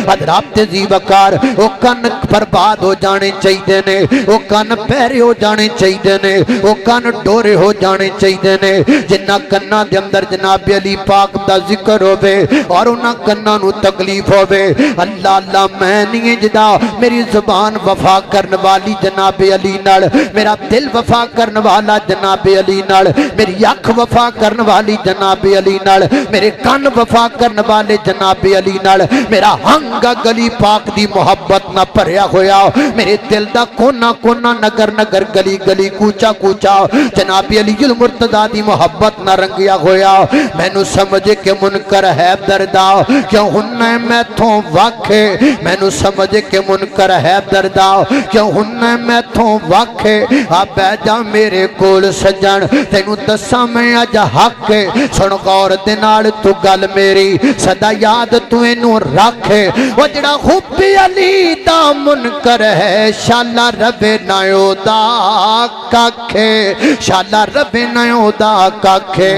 حضرات ذی وقار او کن برباد ہو جانے چاہیے نے او کن پیرے ہو جانے چاہیے نے او کن ڈورے ہو جانے چاہیے نے جنہ کنہ دے اندر جناب علی پاک دا ذکر ہوئے اور انہاں کنہ نو تکلیف ہوئے اللہ اللہ میں نہیں جدا میری زبان وفا کرن والی جناب علی نال میرا دل وفا کرن والا جناب علی نال میری اکھ وفا کرن والی جناب علی نال میرے کان وفا کرن والے جناب علی نال میرا ہنگ گلی پاک دی محبت نہ پریا ہویا میرے دل دا کونا کونا نگر نگر گلی گلی کوچا کوچا جناب علی المرتضی دی محبت نہ رنگیا ہویا میں نو سمجھے کہ منکر ہے دردا کیوں ہننے میں تھوں واکھے میں نو سمجھے کہ منکر ہے دردا کیوں ہننے میں تھوں واکھے اب جا میرے کول سجن تینو دسا میں اج حق سن غور دے نال تو گل میری صدا یاد تو اینو رکھے وہ جڑا خوبی علی دا منکر ہے شالا رب نایو دا کاکھے شالا رب نایو دا کاکھے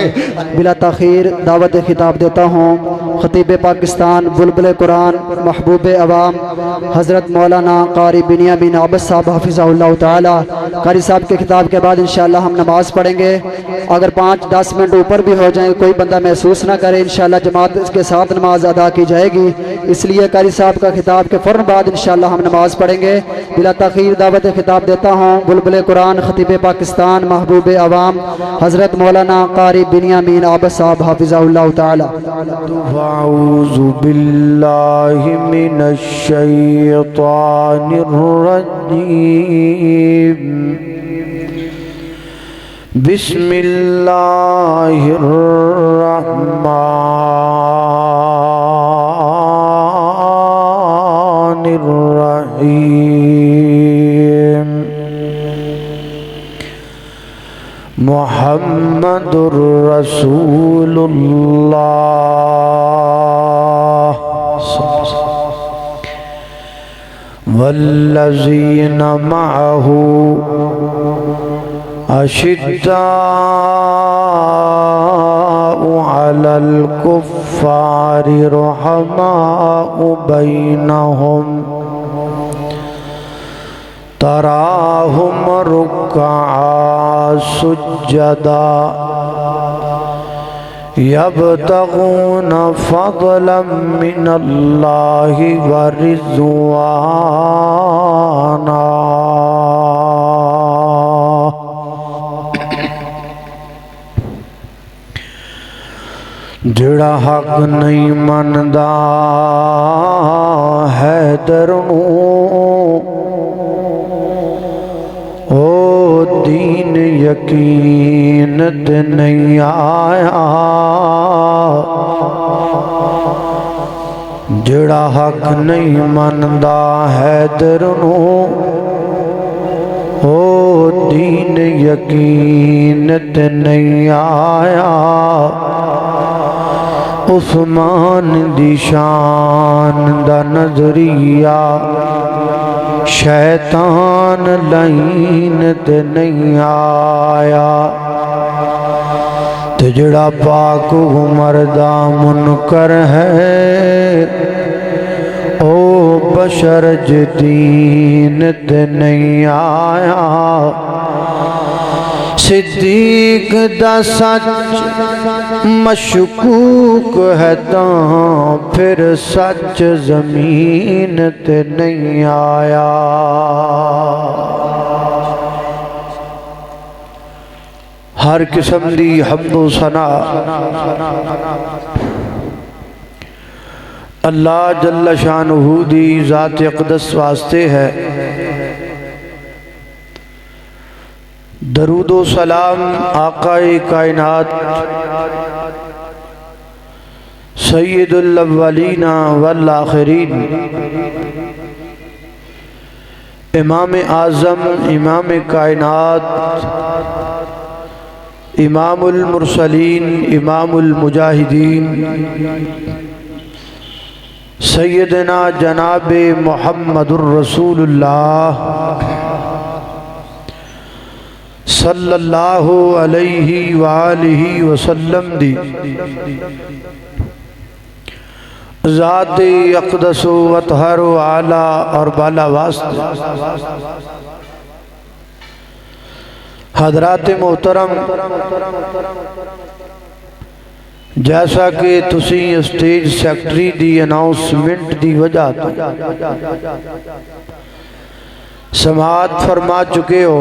بلا تاخیر دعوت خطاب دیتا ہوں خطیب پاکستان بلبل قرآن محبوب عوام حضرت مولانا قاری بنیامین عباس صاحب حفظہ اللہ تعالی قاری صاحب کے خطاب کے بعد انشاءاللہ ہم نماز پڑھیں گے اگر 5-10 منٹ اوپر بھی ہو جائیں کوئی بندہ محسوس نہ کرے انشاءاللہ جماعت کے ساتھ نماز ادا کی جائے گی اس لیے قاری صاحب کا خطاب کے فوراً بعد انشاءاللہ ہم نماز پڑھیں گے بلا تاخیر دعوت خطاب دیتا ہوں بلبل قرآن خطیب پاکستان محبوب عوام حضرت مولانا قاری بنیامین عباس صاحب حفظہ اللہ تعالی اعوذ باللہ من الشیطان الرجیم بسم اللہ الرحمن الرحیم محمد رسول اللہ والذین معه اشداء علی الکفار رحماء بینہم تراہم رکعا سجدا یبتغون فضلا من اللہ ورضوانا جڑا حق نہیں مندا حیدر او دین یقین تے نہیں آیا جڑا حق نہیں مندا حیدر او دین یقین تے نہیں آیا عثمان دی شان دا نظریہ شیطان لعین تے نہیں آیا تے جڑا پاک عمر دا منکر ہے او بشر جدین تے نہیں آیا صدیق دا سچ مشکوک ہے تاں پھر سچ زمین تے نہیں آیا ہر قسم دی حمد و ثنا اللہ جل شانہ دی ذات اقدس واسطے ہے درود و سلام آقا کائنات سید الاولین والآخرین امام اعظم امام کائنات امام المرسلین امام المجاہدین سیدنا جناب محمد الرسول اللہ صلی اللہ علیہ وآلہ وسلم دی ذات اقدس و اطہر و اعلیٰ اور بالا واسط حضرات محترم، جیسا کہ تسی اسٹیج سیکٹری دی اناؤنسمنٹ دی وجہ تو سماعت فرما چکے ہو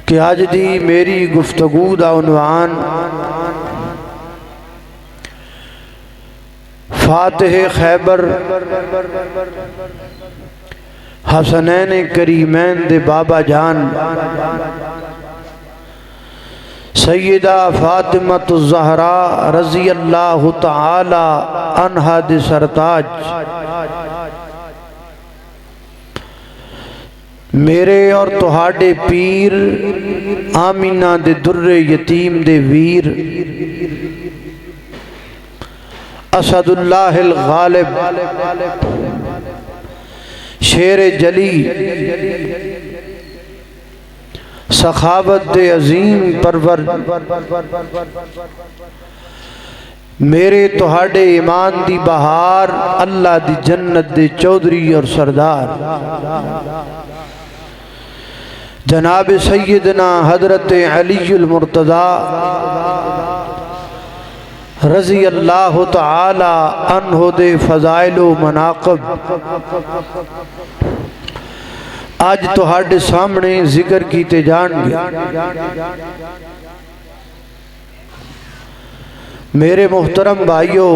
کہ آج دی میری گفتگو دا عنوان فاتح خیبر حسنین کریمین دے بابا جان سیدہ فاطمۃ الزہراء رضی اللہ تعالی عنہا دے سرتاج میرے اور تہاڈے پیر آمینہ دے در یتیم دے ویر اسد اللہ الغالب شیر جلی سخاوت دے عظیم پرور میرے تہاڈے ایمان دی بہار اللہ دی جنت دے چودھری اور سردار جناب سیدنا حضرت علی المرتضی رضی اللہ تعالی عنہ دے فضائل و مناقب آج تہاڈے سامنے ذکر کیتے جان گے۔ میرے محترم بھائیو،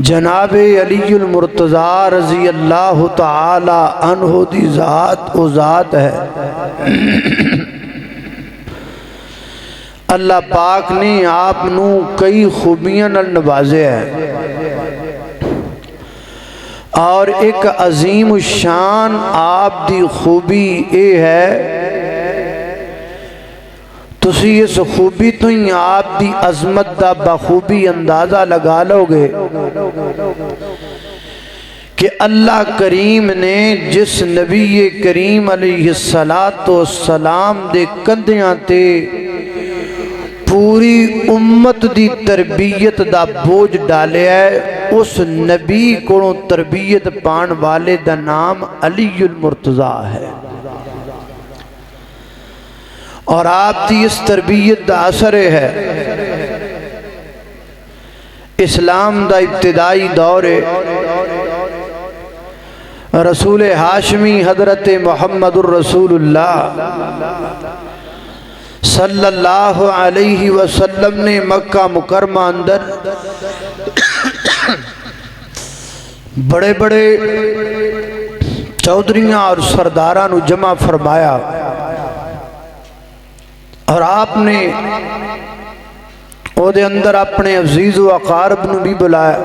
جناب علی المرتضی رضی اللہ تعالی عنہ دی ذات و ذات ہے۔ اللہ پاک نے آپ نو کئی خوبیاں نال نوازے ہیں اور ایک عظیم الشان آپ دی خوبی اے ہے تسی اس خوبی تو ہی آپ دی عظمت دا بخوبی اندازہ لگا لو گے کہ اللہ کریم نے جس نبی کریم علیہ السلام دے کندیاں تے پوری امت دی تربیت دا بوجھ ڈالے ہے، اس نبی کو تربیت پان والے دا نام علی المرتضی ہے، اور آپ دی اس تربیت دا اثر ہے اسلام دا ابتدائی دور رسول ہاشمی حضرت محمد الرسول اللہ صلی اللہ علیہ وسلم نے مکہ مکرمہ اندر بڑے بڑے چودھریاں اور سرداراں نو جمع فرمایا اور آپ نے او دے اندر اپنے عزیز و اقارب نو بھی بلایا،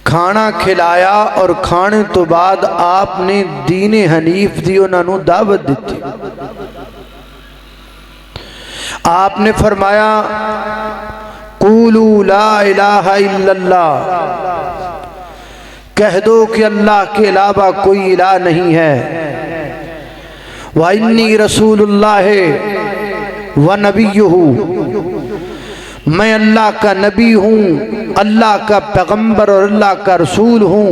کھانا کھلایا اور کھانے تو بعد آپ نے دین حنیف دی انہاں نو دعوت دیتی۔ آپ نے فرمایا قولوا لا الہ الا اللہ، کہہ دو کہ اللہ کے علاوہ کوئی الہ نہیں ہے، وَإِنِّي رَسُولُ اللَّهِ وَنَبِيُّهُ، میں اللہ کا نبی ہوں، اللہ کا پیغمبر اور اللہ کا رسول ہوں۔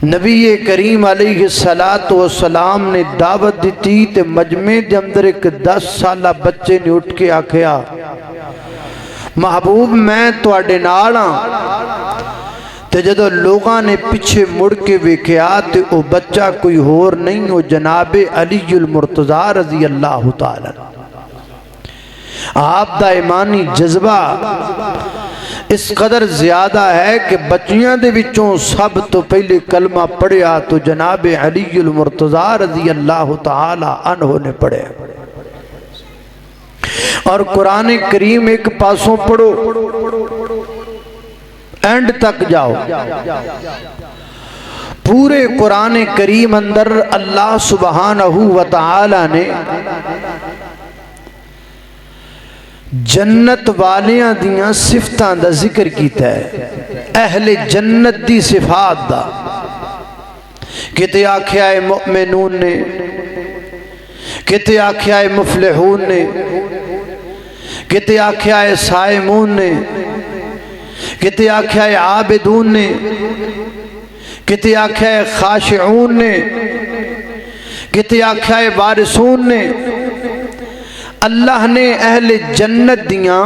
نبی کریم علیہ السلام نے دعوت دیتی تے مجمع دے اندر ایک 10 سالہ بچے نے اٹھ کے آکھیا محبوب میں تواڈے نال ہاں، تے جدو لوگاں نے پیچھے مڑ کے ویکھیا تے او بچہ کوئی ہور نہیں، وہ جناب علی المرتضی رضی اللہ تعالی آپ دا ایمانی جذبہ اس قدر زیادہ ہے کہ بچیاں دے وچوں سب تو پہلے کلمہ پڑھیا تو جناب علی المرتضی رضی اللہ تعالی عنہ نے پڑھے، اور قرآن کریم ایک پاسوں پڑھو اینڈ تک جاؤ، پورے قرآن کریم اندر اللہ سبحانہ وتعالی نے جنت والیاں دیاں صفتاں دا ذکر کیتا ہے، اہل جنت دی صفات دا، کتے آکھیا ہے مؤمنون نے کتے آکھیا ہے مفلحون نے، کتے آکھیا ہے صائمون نے، کتے آکھیا ہے عابدون نے، کتے آکھیا ہے خاشعون نے، کتے آکھیا ہے وارثون نے۔ اللہ نے اہل جنت دیاں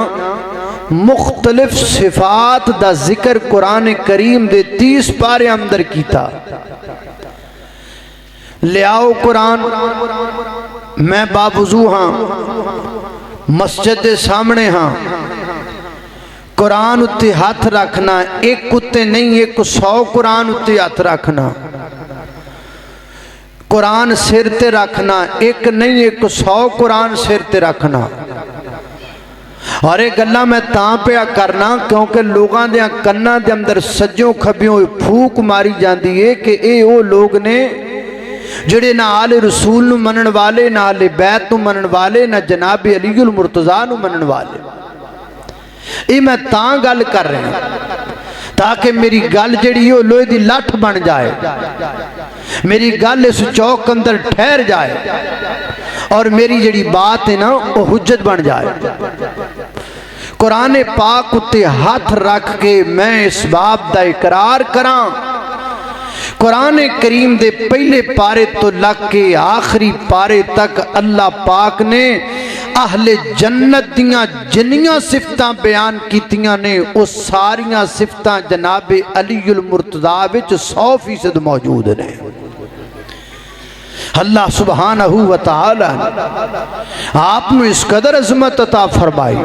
مختلف صفات دا ذکر قرآن کریم دے 30 پارے اندر کیتا۔ لے آؤ قرآن، میں باوضو ہاں، مسجد دے سامنے ہاں، قرآن اتے ہاتھ رکھنا، ایک اتے نہیں 100 قرآن اتے ہاتھ رکھنا، قرآن سر تے رکھنا، ایک نہیں 100 قرآن سر تے رکھنا۔ اور ایک گلہ میں تاں پیا کرنا کیونکہ لوگاں دیاں کنہ دے اندر سجوں کھبیوں پھوک ماری جاندی ہے کہ اے او لوگ نے جڑے نہ آل رسول نو منن والے، نہ آل بیت نو منن والے، نہ جناب علی المرتضیٰ نو منن والے۔ اے میں تاں گل کر رہے ہیں تاکہ میری گل جڑی ہو لوہے دی لٹھ بن جائے، میری گل اس چوک اندر ٹھہر جائے، اور میری جڑی بات ہے نا وہ حجت بن جائے۔ قرآن پاک اتے ہاتھ رکھ کے میں اس باب دا اقرار کراں، قرآن کریم دے پہلے پارے تو لگ کے آخری پارے تک اللہ پاک نے اہل جنت دیاں جنیاں صفتاں بیان کیتیاں نے، وہ ساریاں صفتاں جناب علی المرتضیٰ وچ 100% موجود نے۔ اللہ سبحانہ وتعالی آپ نے اس قدر عظمت عطا فرمائی،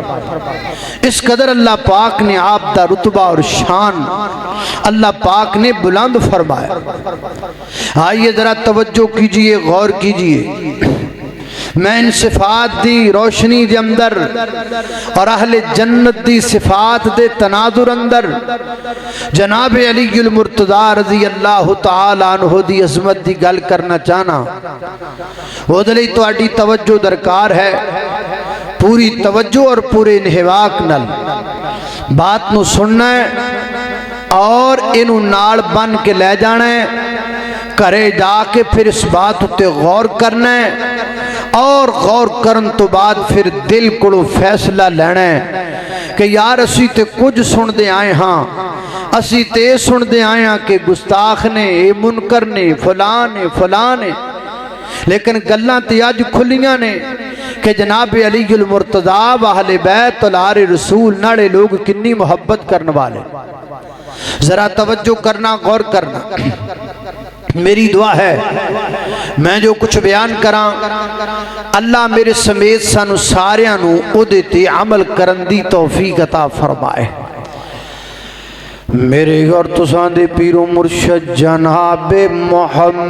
اس قدر اللہ پاک نے آپ دا رتبہ اور شان اللہ پاک نے بلند فرمایا۔ آئیے ذرا توجہ کیجئے، غور کیجئے، میں ان صفات دی روشنی دے اندر اور اہل جنت دی صفات دے تناظر اندر جناب علی المرتضیٰ رضی اللہ تعالیٰ عنہ دی عظمت دی گل کرنا چاہنا۔ وہ دلی تو اڈی توجہ درکار ہے، پوری توجہ اور پورے انحواق نل بات نو سننا ہے اور انہوں نال بن کے لے جانا ہے، کرے جا کے پھر اس بات اتے غور کرنا ہے، اور غور کرن تو بعد پھر دل کو فیصلہ لینا ہے کہ یار اسی تے کچھ سن دے آئے ہاں، اسی تے سن دے آئے ہاں کہ گستاخ نے، منکر نے، فلان نے، فلان نے، لیکن گلاں تے آج کھلیاں نے کہ جناب علی المرتضیٰ و اہل بیت الار رسول ناڑے لوگ کنی محبت کرنے والے۔ ذرا توجہ کرنا، غور کرنا۔ میری دعا ہے میں جو کچھ بیان کراں اللہ میرے سمیت سانو ساریاں نو او دیتے عمل کرن دی توفیق عطا فرمائے۔ میرے اور تسان دے پیر و مرشد جناب محمد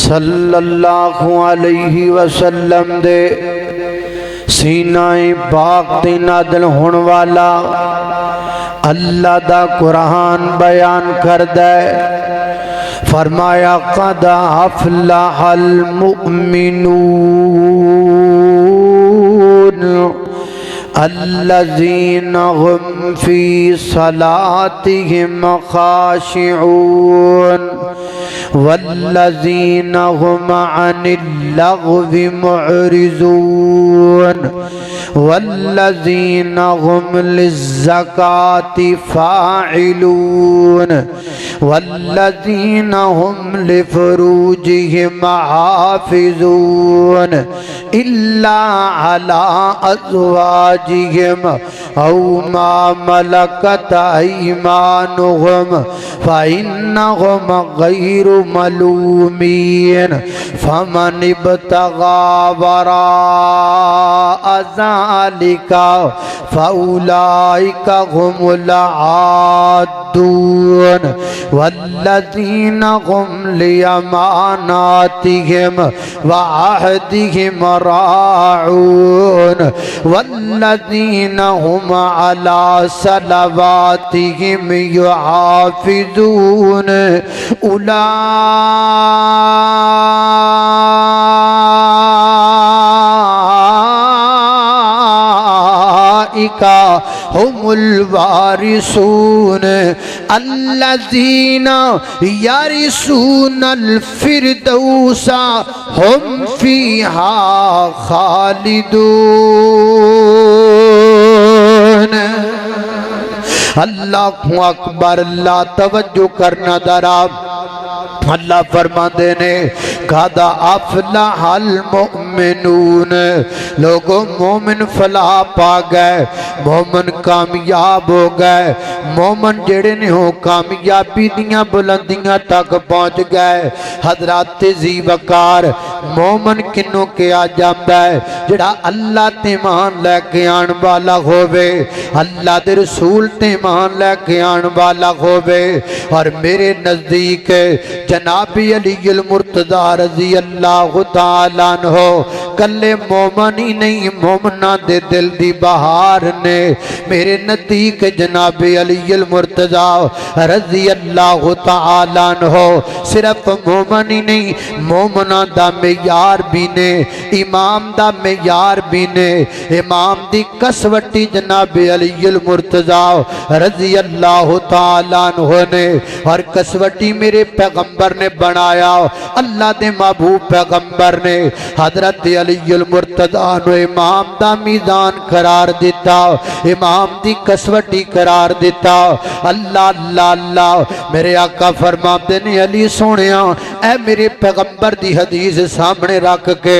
صلی اللہ علیہ وسلم دے سینہ پاک تے نازل ہون والا اللہ دا قرآن بیان کر دے، فرمایا قد افلح المؤمنون الذین هم فی صلاتهم خاشعون والذین هم عن اللغو معرضون والذین هم للزکاة فاعلون والذین هم لفروجهم حافظون الا على ازواجهم او ما ملكت ايمانهم فانهم غير ملومين فمن ابتغى وراء ذلك فاولئك هم العادون والذين هم لأماناتهم وعهدهم راعون والذين هم على صلواتهم يحافظون أولئك هم الوارثون الذين يرثون الفردوس هم فيها خالدون. اللہ اکبر. اللہ توجہ کرنا ذرا. اللہ فرماتے نے قد افلح المؤمنون. لوگوں مومن فلاح پا گئے, مومن کامیاب ہو گئے. مومن جڑے نے ہو کامیابی دیاں بلندیاں تک پہنچ گئے. حضرات ذی وقار مومن کنوں کے آ جاتا ہے جڑا اللہ تے مان لے کے آن والا ہووے, اللہ دے رسول تے مان لے کے آن والا ہووے. اور میرے نزدیک جناب علی المرتضی رضی اللہ تعالیٰ عنہ کلے مومن ہی نہیں مومنہ دے دل دی بہار نے. میرے نزدیک جناب علی المرتضی رضی اللہ تعالیٰ عنہ صرف مومن ہی نہیں مومنہ دا معیار بھی نے, امام دا معیار بھی نے. امام دی کسوٹی جناب علی المرتضی رضی اللہ تعالیٰ عنہ نے, اور کسوٹی میرے پیغمبر نے بنایا. اللہ دے محبوب پیغمبر نے حضرت علی المرتضی نو امام دا میزان قرار دیتا, امام دی کسوٹی قرار دیتا. اللہ اللہ اللہ. میرے آقا فرماتے نے علی سونیا اے میرے پیغمبر دی حدیث سامنے رکھ کے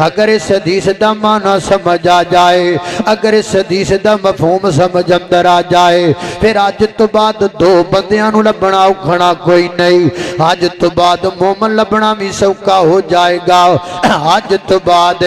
اگر اس حدیث دا معنی سمجھ آ جائے, اگر اس حدیث دا مفہوم سمجھ اندر آ جائے, پھر آج تو بعد دو بندیاں نو لبنا اکھنا کوئی نہیں. آج تو بعد مومن لبنا بھی سوکا ہو جائے گا, آج تو بعد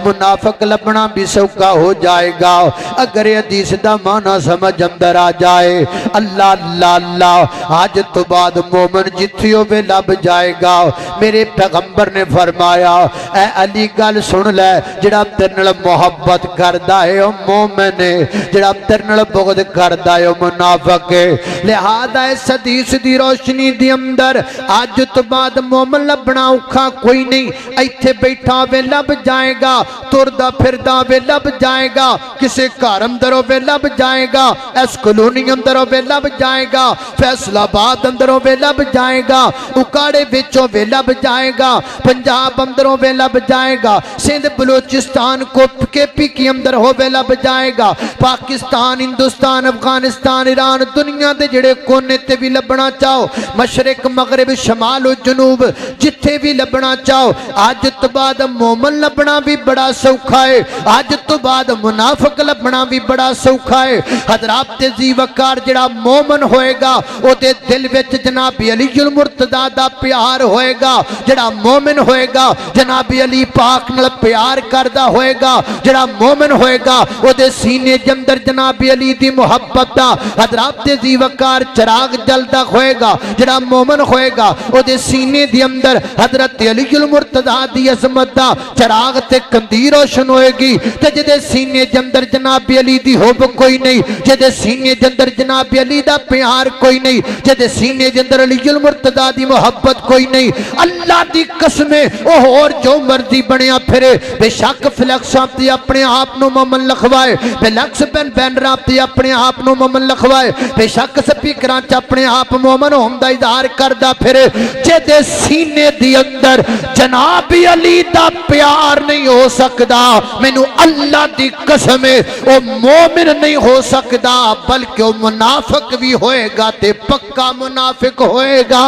منافق لبنا بھی سوکا ہو جائے گا اگر حدیث دا معنی سمجھ اندر آ جائے. اللہ اللہ اللہ. آج تو بعد مومن جتھیوں پہ لب جائے گا. میرے پیغمبر نے فرمایا اے علی گل سن لے, جڑا تیرے محبت کردا ہے او مومن ہے, جڑا تیرے بغض کردا ہے او منافق ہے. لہذا اس حدیث دی روشنی دی اندر آج تو بعد مومن لبنا اوکھا کوئی نہیں. ایتھے بیٹھا وے لب جائے گا, تردا پھردا وے لب جائے گا, کسے گھر اندروں وے لب جائے گا, اس کلونی اندروں وے لب جائے گا, فیصل آباد اندروں وے لب جائے گا, اکاڑے وچوں وے لب جائے گا, پنجاب اندروں وے لب جائے گا, سندھ بلوچستان کو کے پی کی اندر ہو وے لب جائے گا, پاکستان ہندوستان افغانستان ایران دنیا دے جڑے کونے تے بھی لبنا چاہو, مشرق مغرب شمال و جنوب جتھے بھی لبنا چاہو. آج تو بعد مومن لبنا بھی بڑا سوکھا ہے, آج تو بعد منافق لبنا بھی بڑا سوکھا ہے. حضرات ذی وقار جڑا مومن ہوئے گا او دے دل وچ جناب علی المرتضی دا پیار ہوئے گا. جڑا مومن ہوئے گا جناب علی پاک نال پیار کردا ہوئے گا. جڑا مومن ہوئے گا او دے سینے دے اندر جناب علی دی محبت دا حضرات ذی وقار چراغ جلدا ہوئے گا. جڑا مومن ہوئے گا او دے سینے دے اندر حضرت علی المرتضی دی عظمت دا چراغ تے کندی روشن ہوئے گی. تے جدے سینے دے اندر جناب علی دی حب کوئی نہیں, جدے سینے دے اندر جناب علی دا پیار کوئی نہیں, جدے سینے دے اندر علی المرتضی دی محبت کوئی نہیں, اللہ دی قسمیں او اور جو مرضی بنیا پھرے, بے شک فلیکس تے اپنے آپ نو مومن لکھوائے, بے لکس بین بینر تے اپنے آپ نو مومن لکھوائے, بے شک سپیکراں تے اپنے آپ مومن ہون دا اظہار کردا پھرے, جدے سینے دی اندر جناب علی دا پیار نہیں ہو سکدا, مینوں اللہ دی قسم ہے او مومن نہیں ہو سکدا, بلکہ وہ منافق بھی ہوئے گا تے پکا منافق ہوئے گا.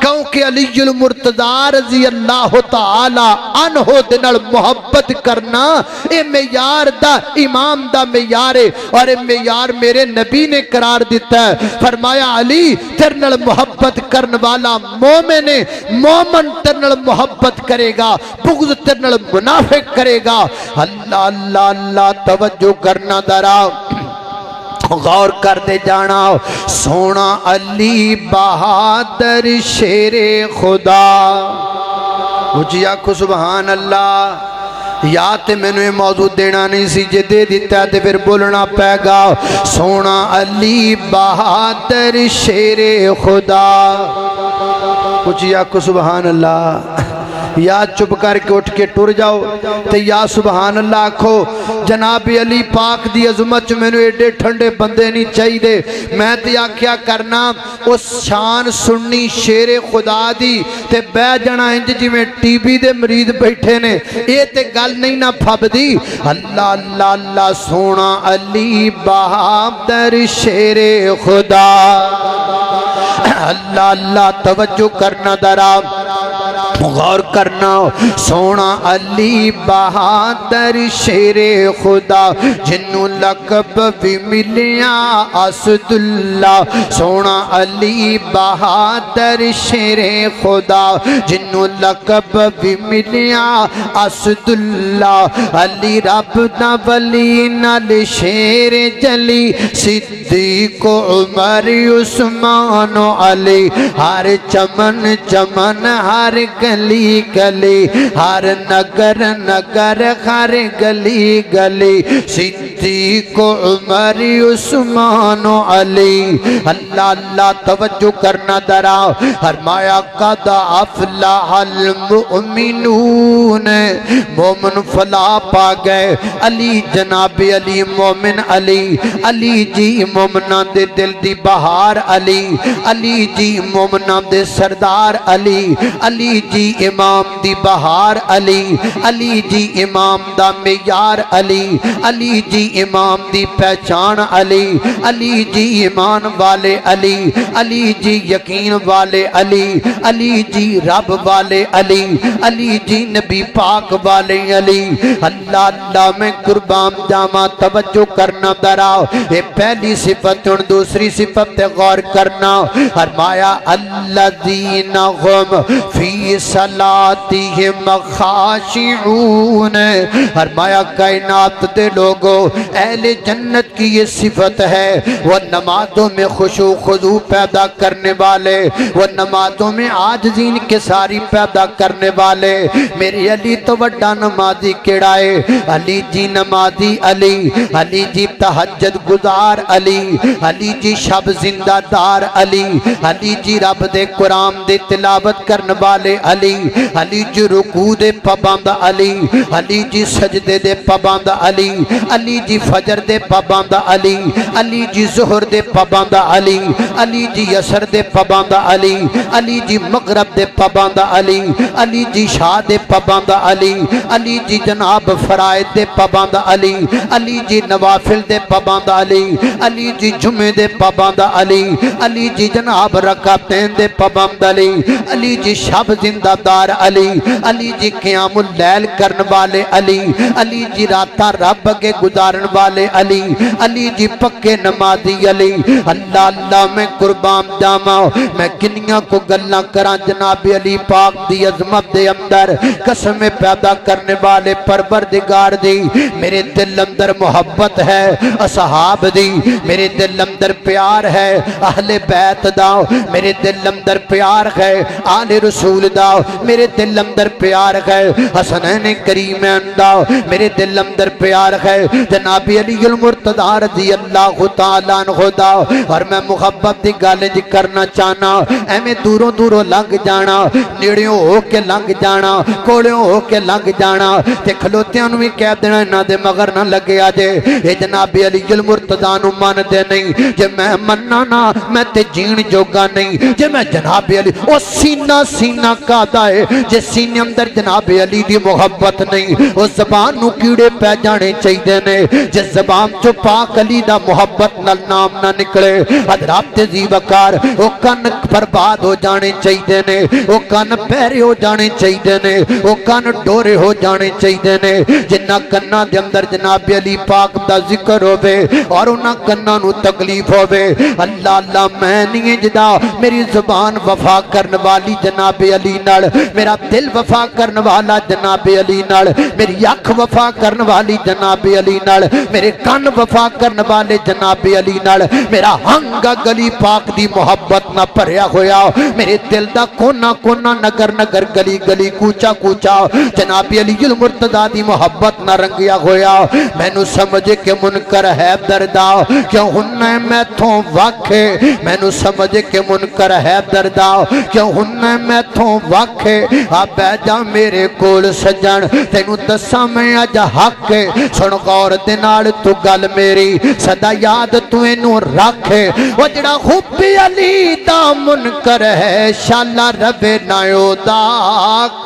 کیونکہ علی المرتضی رضی اللہ تعالی عنہ دے نال محبت کرنا اے معیار دا امام دا معیار ہے, اور اے معیار میرے نبی نے قرار دیتا ہے. فرمایا علی تیرے نال محبت کرن والا مومن ہے, مومن تیرے نال محبت کرے گا, بغض تیرے نال منافق کرے گا. اللہ اللہ اللہ. توجہ کرنا ذرا, غور کر دے جانا. سونا علی بہادر شیر خدا, اچھی آنکھو سبحان اللہ. یا تے میں نے موضوع دینا نہیں سی, جے دے دیتا ہے تے پھر بولنا پے گا. سونا علی بہادر شیر خدا, اچھی آنکھو سبحان اللہ. یا چپ کر کے اٹھ کے ٹر جاؤ تے یا سبحان اللہ آکھو جناب علی پاک دی عظمت میں نے ایڈے ٹھنڈے بندے نہیں چاہی دے میں تے آکھیا کرنا اس شان سننی شیر خدا دی تے بے جنا انج جی میں ٹی بی دے مریض بیٹھے نے اے تے گل نہیں نہ پھب دی اللہ اللہ اللہ سونا علی بہادر شیر خدا اللہ اللہ توجہ کرنا درا غور کرنا سونا علی بہادر شیر خدا جنوں لقب بھی ملیا اسد اللہ سونا علی بہادر شیر خدا جنوں لقب بھی ملیا اسد اللہ علی رب دا ولی نال شیر جلی صدیق عمر عثمان علی ہر چمن چمن ہر گلی گلی ہر نگر نگر ہر گلی گلی صدیق عمر عثمان علی اللہ اللہ توجہ کرنا درا فرمایا قد افلح المؤمنون مومن فلاح پا گئے علی جناب علی مومن علی علی جی مومنان دے دل دی بہار علی علی جی مومنان دے سردار علی علی جی امام دی بہار علی علی جی امام دا معیار علی علی جی امام دی پہچان علی علی جی ایمان والے علی علی جی یقین والے علی علی جی رب والے علی علی جی نبی پاک والے علی اللہ اللہ میں قربان جاما توجہ کرنا درا یہ پہلی صفت اور دوسری صفت تے غور کرنا فرمایا الذین هم فی صلاتہم خاشعون فرمایا کائنات دے لوگوں اہل جنت کی یہ صفت ہے وہ نمازوں میں خشوع خضوع پیدا کرنے والے وہ نمازوں میں عاجزین کے ساری پیدا کرنے والے میری علی تو وڈا نمازی کیڑائے علی جی نمازی علی علی جی تہجد گزار علی علی جی شب زندہ دار علی علی جی رب دے قرآن دے تلاوت کرنے والے علی علی جی رکوع دے پابند علی علی جی سجدے دے پابند علی علی جی فجر دے پابند علی علی جی ظہر دے پابند علی علی جی عصر دے پابند علی علی جی مغرب دے پابند علی علی جی شاہ دے پابند علی علی جی جناب فرائض دے پابند علی علی جی نوافل دے پابند علی علی جی جمعے دے پابند علی علی جی جناب رکعتین دے پابند علی علی جی شب زندہ دار علی علی جی قیام اللیل کرن والے علی علی جی راتاں رب کے گزارن والے علی علی جی پکے نمازی علی اللہ اللہ میں قربان جاواں میں کنیاں کو گلاں کراں جناب علی پاک دی عظمت دے اندر قسم پیدا کرنے والے پروردگار دی میرے دل اندر محبت ہے اصحاب دی میرے دل اندر پیار ہے اہل بیت دا میرے دل اندر پیار ہے آل رسول دا میرے دل اندر پیار ہے حسنین کریمین دا میرے دل اندر پیار ہے جناب علی المرتضی رضی اللہ تعالیٰ عنہ دا اور میں محبت دی گالج کرنا چاہنا ایمیں دوروں دوروں لنگ جانا نیڑیوں ہو کے لنگ جانا کوڑیوں ہو کے لنگ جانا تے کھلوتیاں نوی کہہ دینا نہ دے مگر نہ لگے آجے اے جناب علی المرتضی نو مان دے نہیں جے میں مننا نا میں تے جین جوگا نہیں جے میں جناب علی او سینہ سینہ کا دائے جے سینے اندر جناب علی دی محبت نہیں او زبان نو کیڑے پہ جانے چاہیے نے جے زبان جو پاک علی دا محبت نال نام نہ نکلے حضرات زی وقار او کن برباد ہو جانے چاہیے نے او کن پیرے ہو جانے چاہیے نے او کن ڈورے ہو جانے چاہیے نے جنہ کنہ دے اندر جناب علی پاک دا ذکر ہوئے اور انہ کنہ نو تکلیف ہوئے اللہ اللہ میں نہیں جدا میری زبان وفا کرن والی جناب علی نال میرا دل وفا کرن والا جناب علی نال میری اکھ وفا کرن والی جناب علی نال نال میرے کن وفا کرن والے جناب علی نال میرا ہنگا گلی پاک دی محبت نہ بھریا ہویا میرے دل دا کونا کونا نگر نگر گلی گلی کوچا کوچا جناب علی المرتضی دی محبت نہ رنگیا ہویا مینوں سمجھ کے منکر ہے دردا کیوں ہن میں تھوں واکھے مینوں سمجھ کے منکر ہے دردا کیوں ہن میں تھوں واکھے آ بہ جا میرے کول سجن تینوں دساں میں اج حق سن غور دے نال تو گل میری سدا یاد تو اینوں رکھ او جڑا حب علی دا منکر ہے شالا رب نایو دا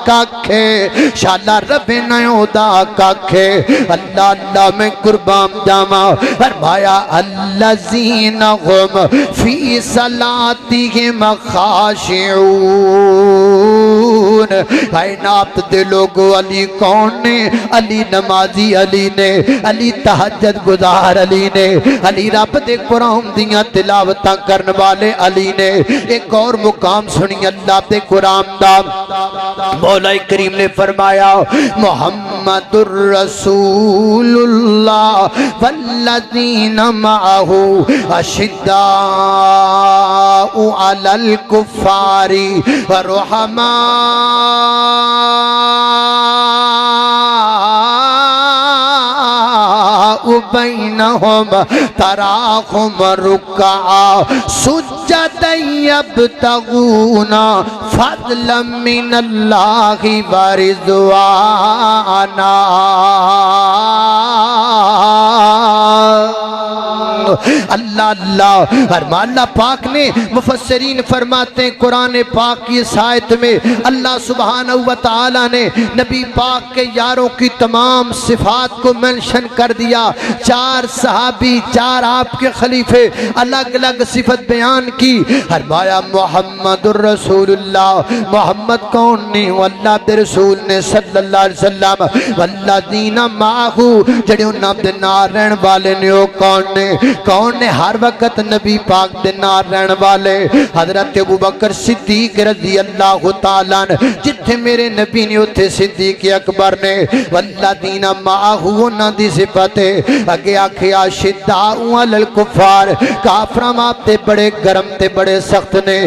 ککھے شالا رب نایو دا ککھے اللہ اللہ میں قربان جاواں فرمایا الذین هم فی صلاتہم خاشعون کائنات دے لوگو علی کون نے علی نمازی علی نے علی تہجد گزار علی نے علی رب دے قرآن دیاں تلاوتاں کرن والے علی نے ایک اور مقام سنی اللہ دے قرآن دا مولا کریم نے فرمایا محمد الرسول اللہ والذین معہ اشداء علی الکفار ورحماء بینہم تراہم رکعا سجدا یبتغون فضلا من اللہ ورضوانا اللہ اللہ فرمان اللہ پاک نے مفسرین فرماتے ہیں قرآن پاک کی اس آیت میں اللہ سبحانہ وتعالی نے نبی پاک کے یاروں کی تمام صفات کو منشن کر دیا چار صحابی چار آپ کے خلیفے الگ الگ صفت بیان کی فرمایا محمد الرسول اللہ محمد کون نے اللہ دے رسول نے صلی اللہ علیہ وسلم والذین معہو جڑے انہاں دے نال رہن والے نے وہ کون نے ہر وقت نبی پاک دے نال رہن والے حضرت ابوبکر صدیق رضی اللہ تعالیٰ جتھے میرے نبی نے اتھے صدیق اکبر نے والذین معہو انہاں دی صفت اگے آکھیا شداء علی الکفار کافراں تے بڑے گرم تے بڑے سخت نے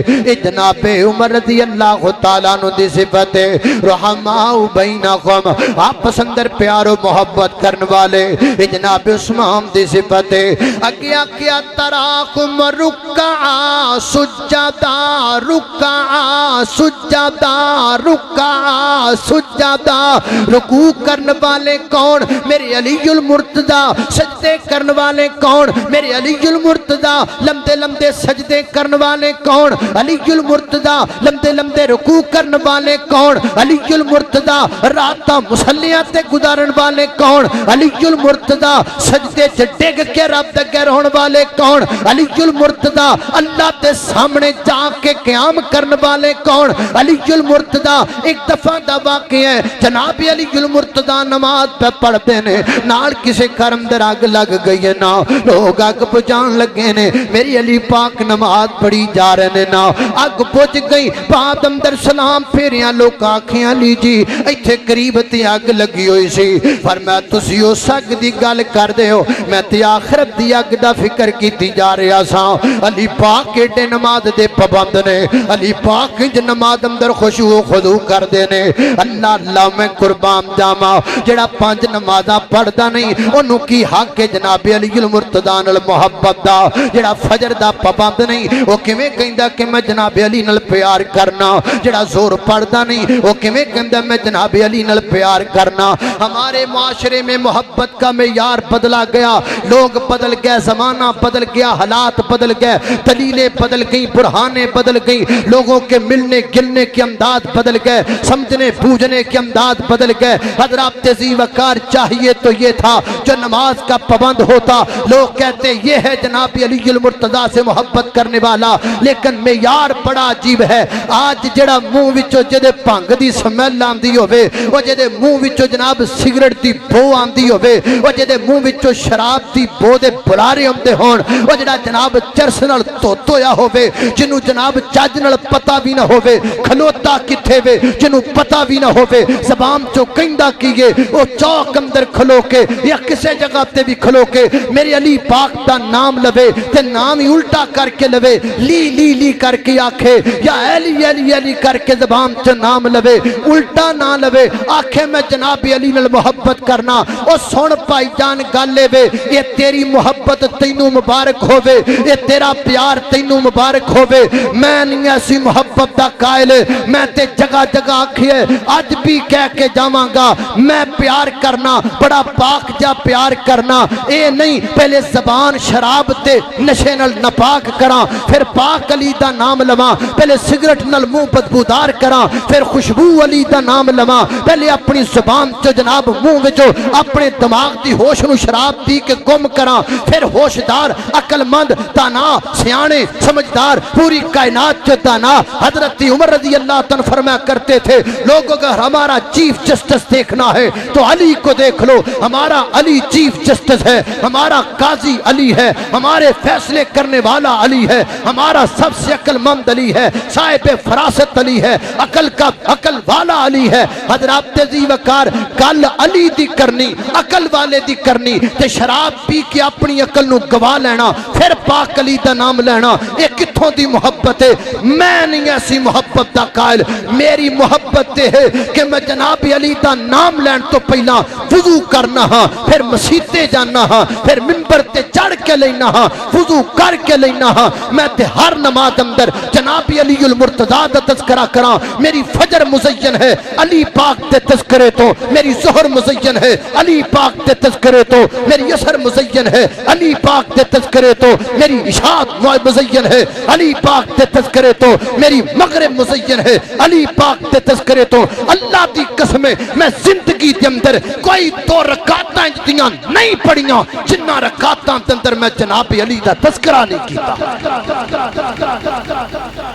جناب عمر رضی اللہ تعالیٰ عنہ دی صفت رحماء بینہم آپس اندر پیار و محبت کرن والے جناب عثمان دی صفت اگے آکھیا تراکم رکعا سجدا رکعا سجدا رکعا سجدا رکوع کرن والے کون میرے علی المرتضی سجدے کرن والے کون میرے علی المرتضی لمدے لمدے سجدے کرن والے کون علی المرتضی لمدے لمدے رکوع کرن والے کون علی المرتضی راتاں مصلیاں تے گزارن والے کون علی المرتضی سجدے چ ڈگ کے رب دے اگے رہن والے کون علی المرتضی اللہ دے سامنے جا کے قیام کرن والے کون علی المرتضی ایک دفعہ دا واقعہ ہے جناب علی المرتضی نماز پہ پڑھتے نے نال کسے کرم در آگ لگ گئی ہے نا لوگ آگ بجان لگے نے میری علی پاک نماز پڑھی جا رہے نے نا آگ بج گئی بعد اندر سلام پھیریاں لوگ آنکھیں علی جی ایتھے قریب تے آگ لگی ہوئی سی فرمایا تسی اس آگ دی گل کر دے ہو میں تے آخرت دی آگ دا فکر کیتی جا رہا سا علی پاک ایڈے نماز دے پابند نے علی پاک انج نماز اندر خشوع و خضوع کر دے نے اللہ اللہ میں قربان جاواں جڑا پانچ نمازاں پڑھدا نہیں اونوں کی حق ہے جناب علی المرتضی نال محبت دا جڑا فجر دا پابند نہیں او کیویں کہندا کہ میں جناب علی نال پیار کرنا جڑا زور پڑھدا نہیں او کیویں کہندا میں جناب علی نال پیار کرنا ہمارے معاشرے میں محبت کا معیار بدلا گیا لوگ بدل گئے زمانہ بدل گیا حالات بدل گئے دلیلیں بدل گئی برہانیں بدل گئی لوگوں کے ملنے گلنے کے انداز بدل گئے سمجھنے بوجھنے کے انداز بدل گئے حضرات تہذیب وقار چاہیے تو یہ تھا جو نماز کا پابند ہوتا لوگ کہتے یہ ہے جناب علی المرتضی سے محبت کرنے والا لیکن معیار بڑا عجیب ہے آج جڑا منہ وچوں جدے بھنگ دی سمیل آندی ہوے او جدے منہ وچوں جناب سگریٹ دی بو آندی ہوے او جدے منہ وچوں شراب دی بو دے بلارے رہے ہوندے ہون او جڑا جناب چرس نال دھوت ہویا ہووے جنوں جناب چج نال پتہ بھی نہ ہووے کھلوتا کتھے وے جنوں پتہ بھی نہ ہووے زبان چوں کہندا کیے او چوک اندر کھلو کے یا کسے جگہ تے بھی کھلو کے میرے علی پاک دا نام لوے تے نام ہی الٹا کر کے لوے لی لی لی کر کے آکھے یا علی علی علی کر کے زبان چ نام لوے الٹا نہ لوے آکھے میں جناب علی نال محبت کرنا او سن بھائی جان گل وے یہ تیری محبت تینوں مبارک ہووے یہ تیرا پیار تینوں مبارک ہووے میں نہیں ایسی محبت دا قائل میں تے جگہ جگہ آکھیے اج بھی کہہ کے جاواں گا میں پیار کرنا بڑا پاک جا پیار کرنا اے نہیں پہلے زبان شراب تے نشے نال ناپاک کراں پھر پاک علی دا نام لواں پہلے سگریٹ نال منہ بدبودار کراں پھر خوشبو علی دا نام لواں پہلے اپنی زبان چ جناب منہ وچوں اپنے دماغ دی ہوش نو شراب پی کے گم کراں پھر ہوشدار عقل مند دانا سیانے سمجھدار پوری کائنات چ دانا حضرت عمر رضی اللہ عنہ فرمایا کرتے تھے لوگوں کا ہمارا چیف جسٹس دیکھنا ہے تو علی کو دیکھ لو ہمارا علی چیف جسٹس ہے ہمارا قاضی علی ہے ہمارے فیصلے کرنے والا علی ہے ہمارا سب سے عقل مند علی ہے صاحب فراست علی ہے عقل کا عقل والا علی ہے حضرات ذی وقار گل علی دی کرنی عقل والے دی کرنی تے شراب پی کے اپنی عقل نو گوا لینا پھر پاک علی دا نام لینا اے کتھوں دی محبت ہے میں نہیں ایسی محبت دا قائل میری محبت ہے کہ میں جناب علی دا نام لین تو پہلا وضو کرنا ہاں پھر مسیتے جانا ہاں پھر منبر تے چڑھ کے لینا ہاں وضو کر کے لینا ہاں میں تے ہر نماز اندر جناب علی المرتضیٰ دا تذکرہ کراں میری فجر مزین ہے علی پاک تے تذکرے تو میری ظہر مزین ہے علی پاک تے تذکرے تو میری عصر مزین ہے علی پاک تے تذکرے تو میری عشاء مزین ہے علی پاک تے تذکرے تو میری مغرب مزین ہے علی پاک تے تذکرے تو اللہ دی قسم میں زندگی دے اندر کوئی دو رکعتاں جتیاں نہیں پڑھیاں جنہ رکعتاں دے اندر میں جناب علی دا تذکرہ نہیں کیتا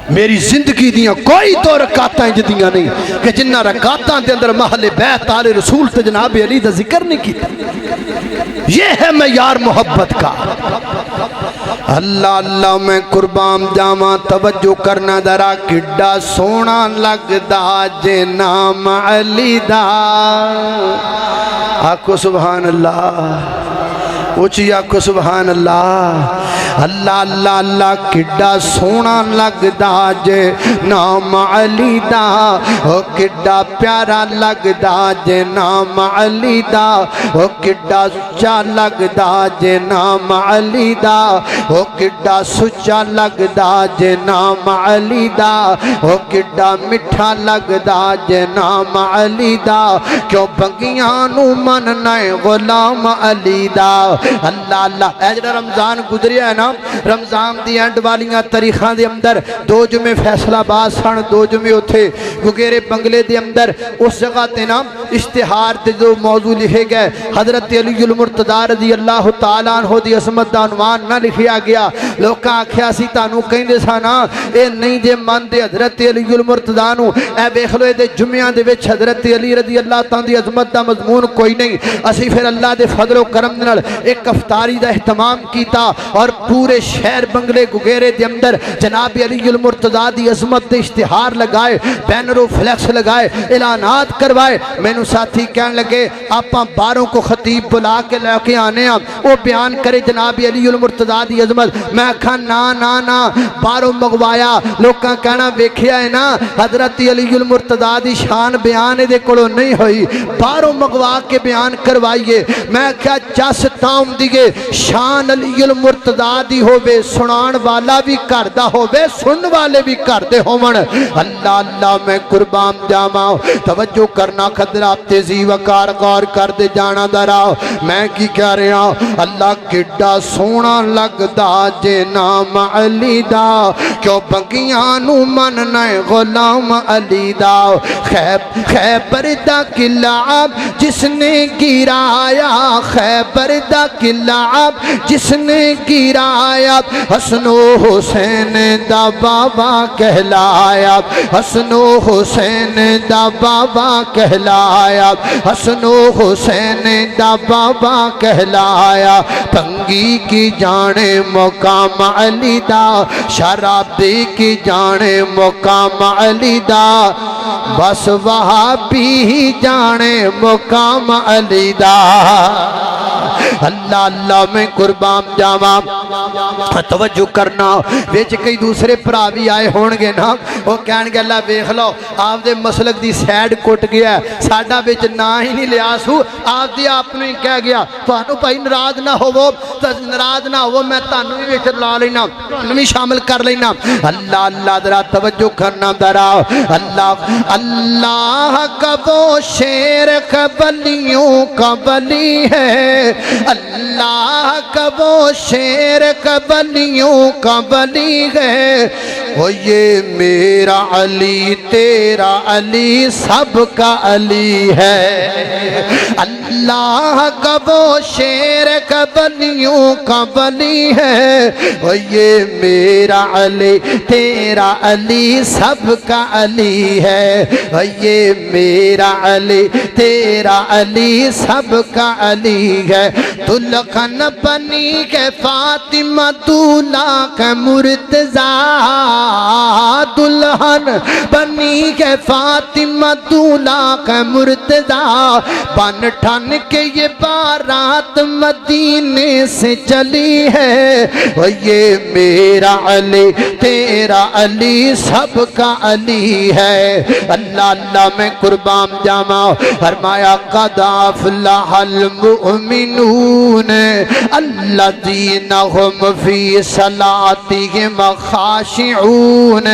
میری زندگی دیاں کوئی دو رکعتاں جتیاں نہیں کہ جنہ رکعتاں دے اندر محل بیت آل رسول تے جناب علی دا ذکر نہیں کیتا یہ ہے معیار محبت کا اللہ اللہ میں قربان جاواں توجہ کرنا ذرا کڈا سونا لگدا جے نام علی دا آکھو سبحان اللہ اچھی آکھو سبحان اللہ اللہ اللہ اللہ کڈا سونا لگدا جے نام علی دا او کڈا پیارا لگدا جے نام علی دا او کڈا سچا لگدا جے نام علی دا او کڈا سچا لگدا جے نام علی دا او کڈا مٹھا لگدا جے نام علی دا کیوں بنگیاں نو مننا غلام علی دا اللہ اللہ اے جڑا رمضان گزریا ہے نا رمضان دی اینڈ والیاں تاریخاں دے اندر 2 جمعے فیصلہ آباد سن 2 جمعے اتھے گگیرے بنگلے دے اندر اس جگہ تے نا اشتہار تے جو موضوع لکھے گئے حضرت علی المرتضیٰ رضی اللہ تعالیٰ عنہ دی عظمت دا عنوان نہ لکھیا گیا لوکاں آکھیا سی تانوں کہندے سا نا اے نہیں جے من دے حضرت علی المرتضیٰ نو اے ویکھ لو دے جمعیاں دے وچ حضرت علی رضی اللہ تعالیٰ دی عظمت دا مضمون کوئی نہیں اسی پھر اللہ دے فضل و کرم نال ایک افطاری دا اہتمام کیتا اور پورے شہر بنگلے گگیرے دے اندر جناب علی المرتضیٰ دی عظمت دے اشتہار لگائے بینر و فلیکس لگائے اعلانات کروائے مینوں ساتھی کہنے لگے آپاں باروں کو خطیب بلا کے لے کے آنے ہیں وہ بیان کرے جناب علی المرتضیٰ دی عظمت میں کہا نا نا نا باروں مغوایا لوکاں کہنا ویکھیا ہے نا حضرت علی المرتضیٰ دی شان بیان دے کولوں نہیں ہوئی باروں مغوا کے بیان کروائیے میں کہا جس تام دیگے شان علی المرتضیٰ دی ہووے سنان والا بھی کردہ ہووے سن والے بھی کردے ہوون اللہ اللہ میں قربان جاواں توجہ کرنا خطرات تیزی وقار غور کر دے جانا درا میں کی کہہ رہا اللہ کڈا سونا لگدا جے نام علی دا کیوں بنگیاں نو مننا غلام علی دا خیبر دا قلعہ جس نے گرایا خیبر دا قلعہ جس نے گرایا فرمایا حسن و حسین دا بابا کہلایا حسن و حسین دا بابا کہلایا حسن و حسین دا بابا کہلایا بھنگی کی جانے مقام علی دا شرابی کی جانے مقام علی دا بس وہابی ہی جانے مقام علی دا اللہ اللہ میں قربان جاواں توجہ کرنا وچ کئی دوسرے بھرا بھی آئے ہون گے نا وہ کہن گے اللہ ویکھ لو آپ دے مسلک دی سیڈ کٹ گیا ہے ساڈا وچ نا ہی نہیں لیا سو آپ دی آپ نوں ہی کہہ گیا تانوں بھائی ناراض نہ ہوو ناراض نہ ہو میں تانوں بھی وچ لا لینا تانوں بھی شامل کر لینا اللہ اللہ ذرا توجہ کرنا ذرا اللہ اللہ کا وہ شیر قبلیوں کا ولی ہے اللہ کا وہ شیر قبلیوں کا ولی ہے وہ یہ میرا علی تیرا علی سب کا علی ہے اللہ کا وہ شیر قبلیوں کا ولی ہے وہ یہ میرا علی تیرا علی سب کا علی ہے وہ یہ میرا علی تیرا علی سب کا علی ہے دلہن بنی کے فاطمہ دولہا کے مرتضیٰ دلہن بنی کے فاطمہ دولہا کے مرتضیٰ بن ٹھن کے یہ بارات مدینے سے چلی ہے وہ یہ میرا علی تیرا علی سب کا علی ہے اللہ اللہ میں قربان جاواں فرمایا قد افلح المؤمنون الذین هم فی صلاتهم خاشعون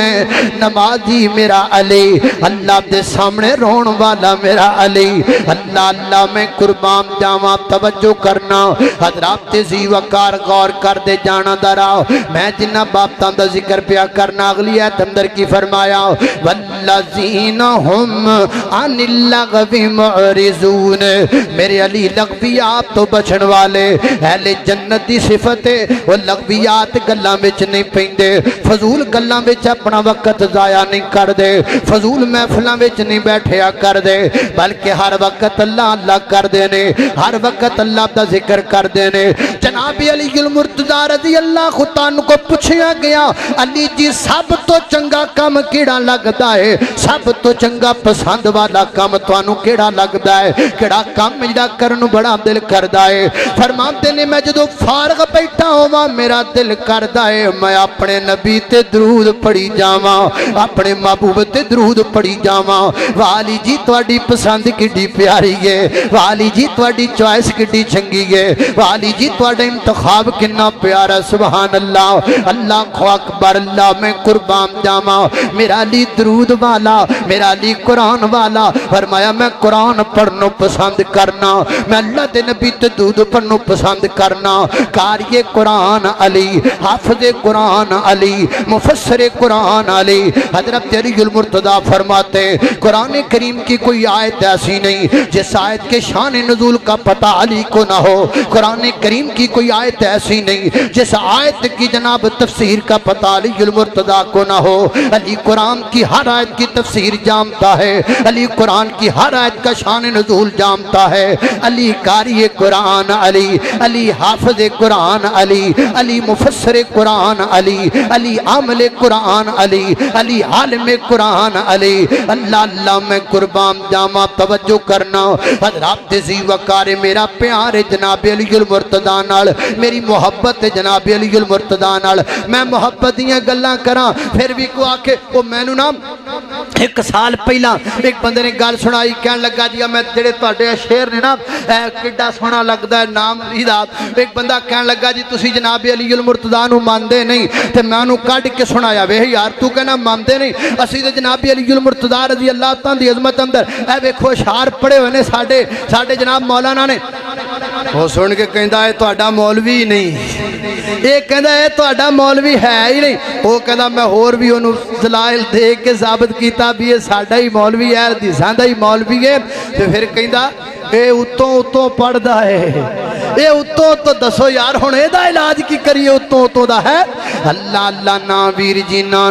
نمازی میرا علی اللہ دے سامنے رون والا میرا علی اللہ اللہ میں قربان جاواں توجہ کرنا حضرات ذی وقار غور کر دے جانا درا میں جنہ بابتاں دا ذکر پیا کرنا اگلی ایت اندر کی فرمایا والذین هم عن اللغو معرضون میرے علی لغویات تو بچن والے اہل جنت دی صفت ہے وہ لغویات گلاں وچ نہیں پیندے فضول گلاں وچ اپنا وقت ضائع نہیں کر دے فضول محفلاں وچ نہیں بیٹھیا کر دے بلکہ ہر وقت اللہ اللہ کر دے نے ہر وقت اللہ دا ذکر کر دے نے جناب علی المرتضیٰ رضی اللہ عنہ کو پوچھیا گیا علی جی سب تو چنگا کام کیڑا لگدا ہے سب تو چنگا پسند والا کام تانوں کیڑا لگدا ہے کیڑا کام جڑا کرن بڑا دل کردا ہے فرماندے نے میں جدوں فارغ بیٹھا ہوواں میرا دل کردا ہے میں اپنے نبی تے درود پڑھی جاواں اپنے محبوب تے درود پڑھی جاواں والی جی تواڈی پسند کڈی پیاری ہے والی جی تواڈی چوائس کڈی چنگی ہے والی جی تواڈا انتخاب کنا پیارا سبحان اللہ اللہ اکبر اللہ میں قربان جاواں میرا علی درود والا میرا علی قرآن والا فرمایا میں قرآن پڑھنو پسند کرنا میں اللہ دے نبی تے درود پڑھنو پسند کرنا قاری قرآن علی حافظ قرآن علی مفسر قرآن علی حضرت علی المرتضیٰ فرماتے قرآن کریم کی کوئی آیت ایسی نہیں جس آیت کے شان نزول کا پتہ علی کو نہ ہو قرآن کریم کی کوئی آیت ایسی نہیں جس آیت کی جناب تفسیر کا پتہ علی المرتضیٰ کو نہ ہو علی قرآن کی ہر آیت کی تفسیر جانتا ہے علی قرآن کی ہر آیت کا شان نزول جانتا ہے علی قاری قرآن علی علی حافظ قرآن علی علی مفسر قرآن علی علی عامل قرآن علی علی عالم قرآن علی اللہ اللہ میں قربان جاواں توجہ کرنا حضرات ذی وقار میرا پیار جناب علی المرتضیٰ نال میری محبت جناب علی المرتضیٰ نال میں محبت دیاں گلاں کراں پھر بھی کو آکے وہ مینوں نا ایک سال پہلا ایک بندے نے گل سنائی کہن لگا جی میں جڑے تواڈے شعر نے نا کڈا سونا لگدا ہے نام ہدا ایک بندہ کہن لگا جی تسی جناب علی المرتضیٰ نو ماندے نہیں تے میں انہوں کڈ کے سنایا وے یار تو کہنا ماندے نہیں اسی تے جناب علی المرتضیٰ رضی اللہ تعالیٰ دی عظمت اندر اے ویکھو اشعار پڑھے ہوئے نے ساڈے جناب مولانا نے وہ سن کے کہندا ہے تہاڈا مولوی نہیں یہ کہندا ہے تہاڈا مولوی ہے ہی نہیں وہ کہندا میں ہور بھی انہوں دلائل دے کے ثابت کیتا بھی یہ ساڈا ہی مولوی ہے حدیثاں دا ہی مولوی ہے تے پھر کہندا اے اتوں پڑھدا ہے اے اتوں تو دسو یار ہن اے دا علاج کی کریے اتوں اتوں دا ہے اللہ اللہ نا ویر جی نا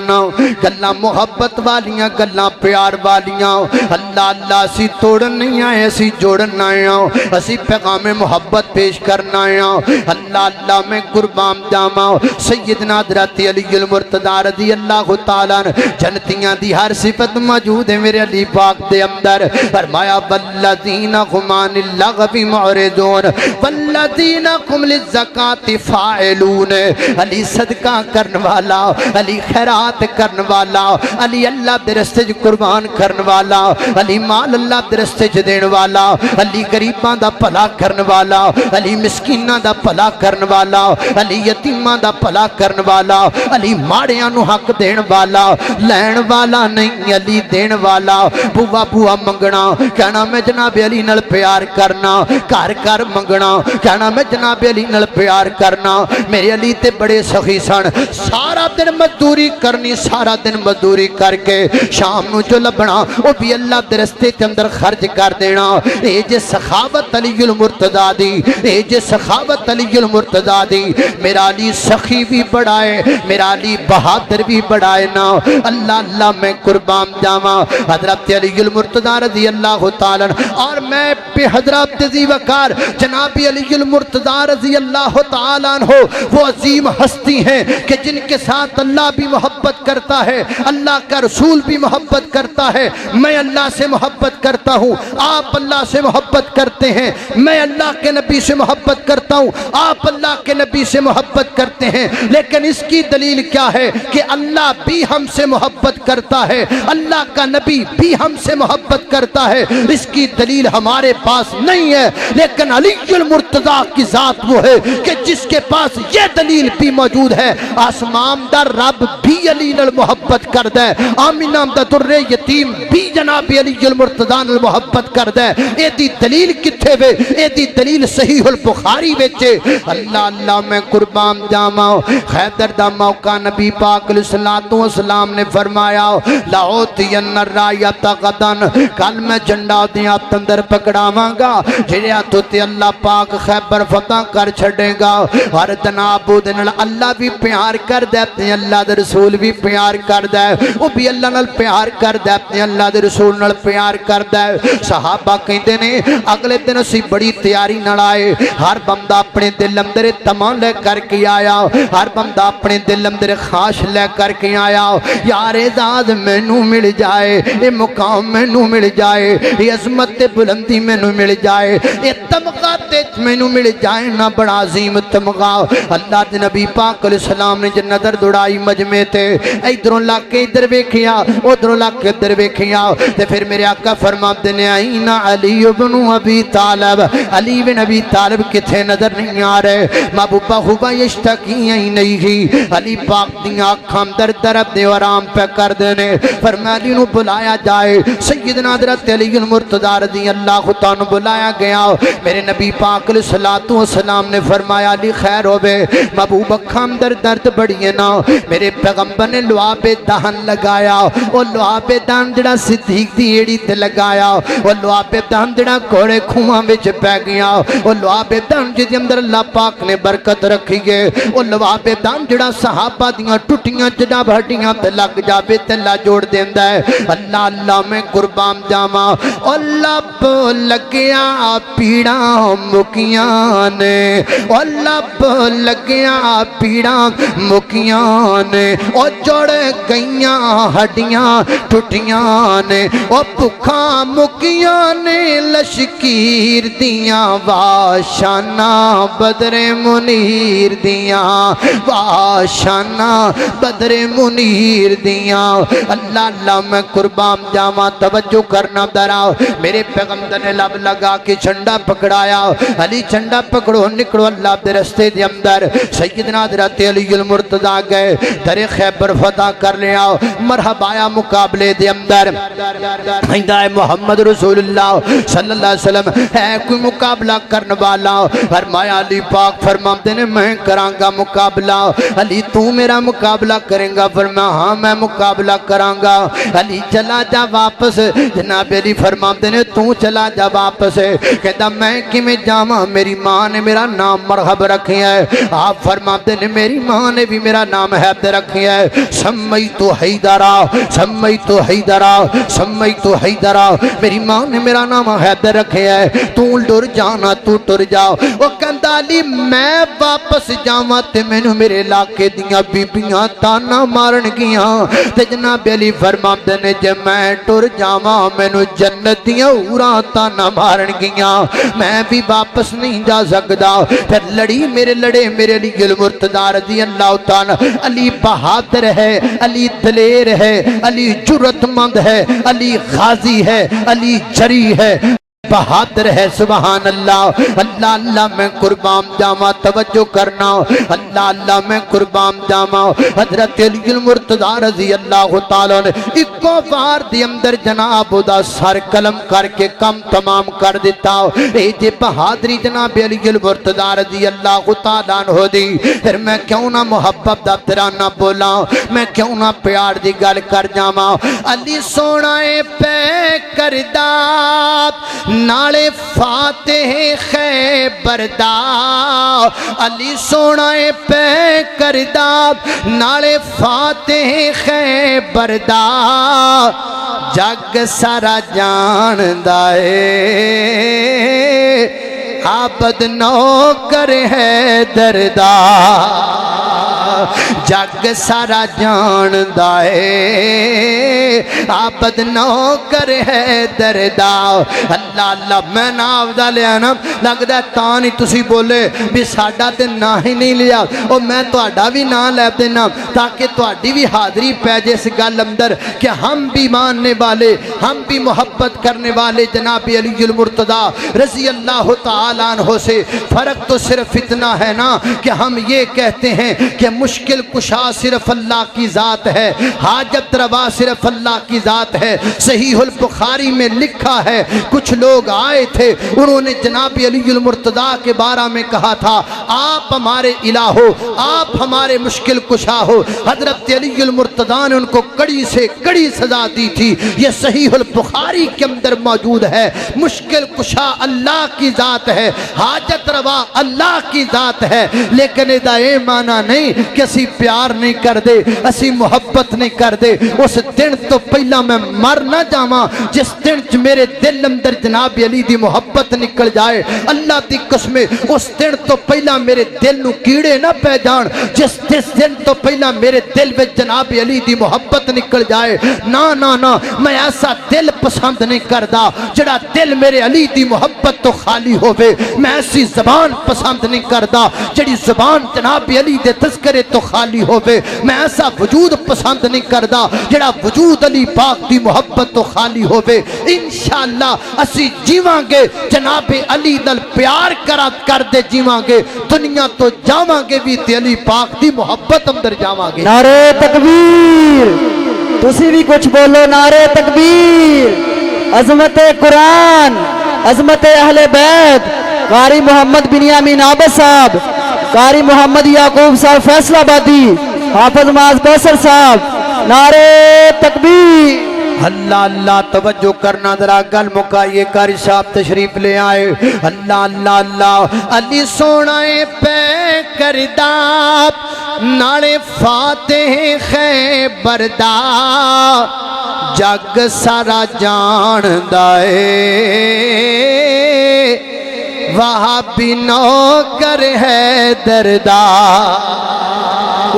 گلاں محبت والیاں گلاں پیار والیاں اللہ اللہ اسی توڑن نہیں آئے اسی جوڑن آئے اسی پیغام محبت پیش کرنا آئے اللہ اللہ میں قربان جاواں سیدنا حضرت علی المرتضی رضی اللہ تعالیٰ جنتیاں دی ہر صفت موجود ہے میرے علی پاک دے اندر فرمایا والذین هم عن اللغو معرضون والذین هم للزکاة فاعلون علی صدقہ کرن والا علی خیرات کرن والا علی اللہ دے رستے چ قربان کرن والا علی مال اللہ دے رستے چ دین والا علی غریباں دا بھلا کرن والا علی مسکیناں دا بھلا کرن والا علی یتیماں دا بھلا کرن والا علی ماڑیاں نو حق دین والا لین والا نہیں علی دین والا بوا بوا منگنا کہنا میں جناب علی نال پیار کرنا گھر گھر منگنا کہنا میں جناب علی نال پیار کرنا میرے علی تے بڑے سخی سن سارا دن مزدوری کرنی سارا دن مزدوری کر کے شام نو جو لبنا وہ بھی اللہ دے رستے تے اندر خرچ کر دینا اے جے سخاوت علی المرتضی دی اے جے سخاوت علی المرتضی دی میرا علی سخی بھی بڑا ہے میرا علی بہادر بھی بڑا ہے نا اللہ اللہ میں قربان جاواں حضرت علی المرتضی رضی اللہ تعالیٰ اور میں پہ حضرت ذی وقار جناب علی المرتضی رضی اللہ تعالیٰ عنہ وہ عظیم ہستی ہیں کہ جن کے ساتھ اللہ بھی محبت کرتا ہے اللہ کا رسول بھی محبت کرتا ہے میں اللہ سے محبت کرتا ہوں آپ اللہ سے محبت کرتے ہیں میں اللہ کے نبی سے محبت کرتا ہوں آپ اللہ کے نبی سے محبت کرتے ہیں لیکن اس کی دلیل کیا ہے کہ اللہ بھی ہم سے محبت کرتا ہے اللہ کا نبی بھی ہم سے محبت کرتا ہے اس کی دلیل ہمارے پاس نہیں ہے لیکن علی المرتضی کی ذات وہ ہے کہ جس کے پاس یہ دلیل بھی موجود ہے آسمان دا رب بھی علی نال محبت کردا ہے آمینہ دا در یتیم بھی جناب علی المرتضی نال محبت کردا ہے اے دی دلیل کتھے وے اے دی دلیل صحیح البخاری وچ اللہ اللہ میں قربان جاواں حیدر دا موقع نبی پاک علیہ الصلوۃ والسلام نے فرمایا لاؤتین الرایۃ غدن کل میں جھنڈا دیا تندر پکڑاواں گا جڑے ہاتھوں تے اللہ پاک خیبر فتح کر چھڑے گا ہر جناب دے نال اللہ بھی پیار کردا تے اللہ دے رسول بھی پیار کردا ہے او بھی اللہ نال پیار کردا تے اللہ دے رسول نال پیار کردا ہے صحابہ کہندے نے اگلے دن اسی بڑی تیاری نال آئے ہر بندہ اپنے دل اندر تمام لے کر کے آیا ہر بندہ اپنے دل اندر خواہش لے کر کے آیا یار اعزاز مینوں مل جائے اے مقام مینوں مل جائے یہ عظمت تے بلندی مینوں مل جائے یہ تمغہ تے مینوں مل جائے نہ بڑا عظیم تمغہ اللہ دے نبی پاک علیہ السلام نے جن نظر دوڑائی مجمع تے ادھروں لا کے ادھر ویکھیا ادھروں لا کے ادھر ویکھیا تے پھر میرے آقا فرماتے نے آئین علی ابن ابی طالب علی بن ابی طالب کتھے نظر نہیں آ رہے محبوبہ خوبہ یشتکی نہیں ہی علی پاک دیاں آنکھاں در درب دے آرام پہ کر دینے فرمایا علی نو بلایا جائے سیدنا حضرت علی المرتضی رضی اللہ تعالیٰ بلایا گیا میرے نبی پاک علیہ الصلوۃ والسلام نے فرمایا علی خیر ہوئے محبوب اکھاں در درد بڑی ہے نا میرے پیغمبر نے لعاب دہن لگایا وہ لعاب دہن جڑا صدیق دی ایڑی تے لگایا وہ لعاب دہن جڑا گھوڑے کھواں وچ پہ گیا وہ لعاب دہن جدی اندر اللہ پاک نے برکت رکھی گئے وہ لعاب دہن جڑا صحابہ دیاں ٹوٹیاں جڑا ہڈیاں تے لگ جاوے تے اللہ جوڑ دیندا ہے اللہ اللہ میں قربان جاواں او لب لگیا پیڑا مکیاں نے او لب لگیا پیڑا مکیاں نے او جڑ گئیاں ہڈیاں ٹوٹیاں نے او بھکھاں مکیاں نے لشکیر دیاں واشانہ بدر منیر دیاں واشانہ بدر منیر دیاں اللہ اللہ میں قربان جاواں توجہ کرنا دراؤ میرے پیغمبر نے لب لگا کے جھنڈا پکڑایا علی جھنڈا پکڑو نکلو اللہ دے رستے دے اندر سیدنا حضرت علی المرتضی گئے در خیبر فتح کر لیا مرحبا آیا مقابلے دے اندر ہندہ محمد رسول اللہ صلی اللہ علیہ وسلم ہے کوئی مقابلہ کرنے والا فرمایا علی پاک فرماتے نے میں کراں گا مقابلہ علی تو میرا مقابلہ کریں گا فرمایا ہاں میں مقابلہ کراں گا علی چلا جا واپس جناب علی فرماتے نے تو چلا جا واپس کہتا میں کی میں جاواں میری ماں نے میرا نام مرحب رکھیا ہے. آپ فرماتے ہیں میری ماں نے بھی میرا نام حیدر رکھیا ہے. سمیت حیدرا سمیت حیدرا سمیت حیدرا, میری ماں نے میرا نام حیدر رکھیا ہے. تو ٹر جانا تو ٹر جاؤ. وہ کہندا علی میں واپس جاواں تے مینوں میرے علاقے دیاں بیبیاں تانا مارن گیاں. تے جناب علی فرماندے نے جے میں ٹر جاواں مینوں جنت دیاں حوراں تانا مارن گیاں, میں بھی واپس نہیں جا سکدا. پھر لڑی میرے لڑے میرے علی المرتضی رضی اللہ تعالی. علی بہادر ہے, علی دلیر ہے, علی جرت مند ہے, علی غازی ہے, علی جری ہے, بہادر ہے. سبحان اللہ. اللہ اللہ میں قربان جاواں, توجہ کرنا. اللہ اللہ میں قربان جاواں. حضرت علی المرتضی رضی اللہ تعالی نے اکو وار دی اندر جناب دا سر قلم کر کے کم تمام کر دیتا. اے جے بہادری جناب علی المرتضی رضی اللہ تعالی عنہ دی. پھر میں کیوں نہ محبت دا ترانہ بولاں, میں کیوں نہ پیار دی گل کر جاواں. علی سونا پہ کردا نالے فاتح خیبر دا, علی سونا پہ کردا نالے فاتح خیبر دا. جگ سارا جاندا اے عابد نوکر حیدر دا. جگ سارا جاندا اے عابد نوکر حیدر دا. اللہ اللہ میں نام دا لیا نا, لگدا ہے تاں نہیں تسی بولے بھی ساڈا تے نا ہی نہیں لیا. او میں تہاڈا بھی نام لے دینا تاکہ تہاڈی بھی حاضری پہ جے اس گل اندر کہ ہم بھی ماننے والے, ہم بھی محبت کرنے والے جناب علی المرتضی رضی اللہ تعالی عنہ سے. فرق تو صرف اتنا ہے نا کہ ہم یہ کہتے ہیں کہ مشکل کشا صرف اللہ کی ذات ہے, حاجت روا صرف اللہ کی ذات ہے. صحیح البخاری میں لکھا ہے کچھ لوگ آئے تھے, انہوں نے جناب علی المرتضی کے بارے میں کہا تھا آپ ہمارے الہ ہو, آپ ہمارے مشکل کشا ہو. حضرت علی المرتضی نے ان کو کڑی سے کڑی سزا دی تھی. یہ صحیح البخاری کے اندر موجود ہے. مشکل کشا اللہ کی ذات ہے, حاجت روا اللہ کی ذات ہے. لیکن دا اے معنی نہیں کہ اسی پیار نہیں کر دے, اسی محبت نہیں کر دے. اس دن تو پہلا میں مر نہ جاواں جس دن میرے دل اندر جناب علی دی محبت نکل جائے. اللہ دی قسم اس دن تو پہلا میرے دل نو کیڑے نہ پہ جان جس دن تو پہلا میرے دل میں جناب علی دی محبت نکل جائے. نا نا نا, میں ایسا دل پسند نہیں کردا جڑا دل میرے علی دی محبت تو خالی ہوئے. میں ایسی زبان پسند نہیں کردا جڑی زبان جناب علی دے تذکرے تو خالی ہوئے. میں ایسا وجود پسند نہیں کردا جڑا وجود علی پاک دی محبت تو خالی ہوئے. انشاءاللہ اسی جیواں گے جناب علی نال پیار کر دے جیواں گے, دنیا تو جاواں گے بھی تے علی پاک دی محبت اندر جاواں گے. نعرہ تکبیر, تسی بھی کچھ بولو. نعرہ تکبیر, عظمت قرآن, عظمت اہل بیت, قاری محمد بنیامین عابد صاحب, قاری محمد یعقوب صاحب فیصل آبادی, حافظ معاذ کوثر صاحب. نعرہ تکبیر. اللہ اللہ توجہ کرنا ذرا گل مکائیے. قاری صاحب تشریف لے آئے. اللہ اللہ اللہ. علی سونا پہ کردا نالے فاتح خیبر دا, جگ سارا جاندا اے وہابی نوکر حیدر دا.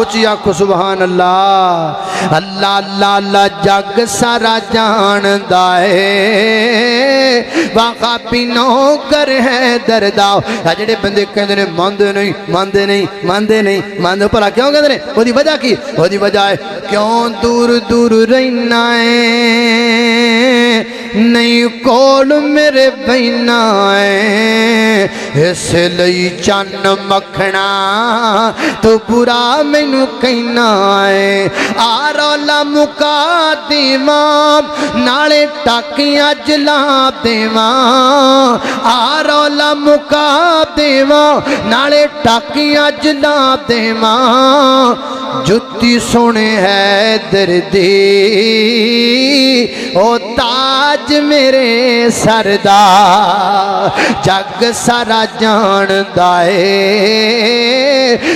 اچھی آنکھو سبحان اللہ. اللہ اللہ اللہ. جگ سارا جاندا اے وہابی نوکر حیدر دا. جڑے بندے کہندے نے ماندے نہیں ماندے نہیں ماندے نہیں ماندے, بھلا کیوں کہندے نے؟ او دی وجہ کی؟ او دی وجہ ہے کیوں دور دور رہنا ہے, نہیں کول میرے بہنا ہے, اس لئی چن مکھنا تو برا مینوں کہنا ہے. آ رولا مکا دیواں نالے ٹاکیاں جلا دیواں, آ رولا مکا دیواں دیواں نالے ٹاکیاں جلا دیواں جتی سونے ہے دردی او تاج میرے سردا جگ سارا جان دائے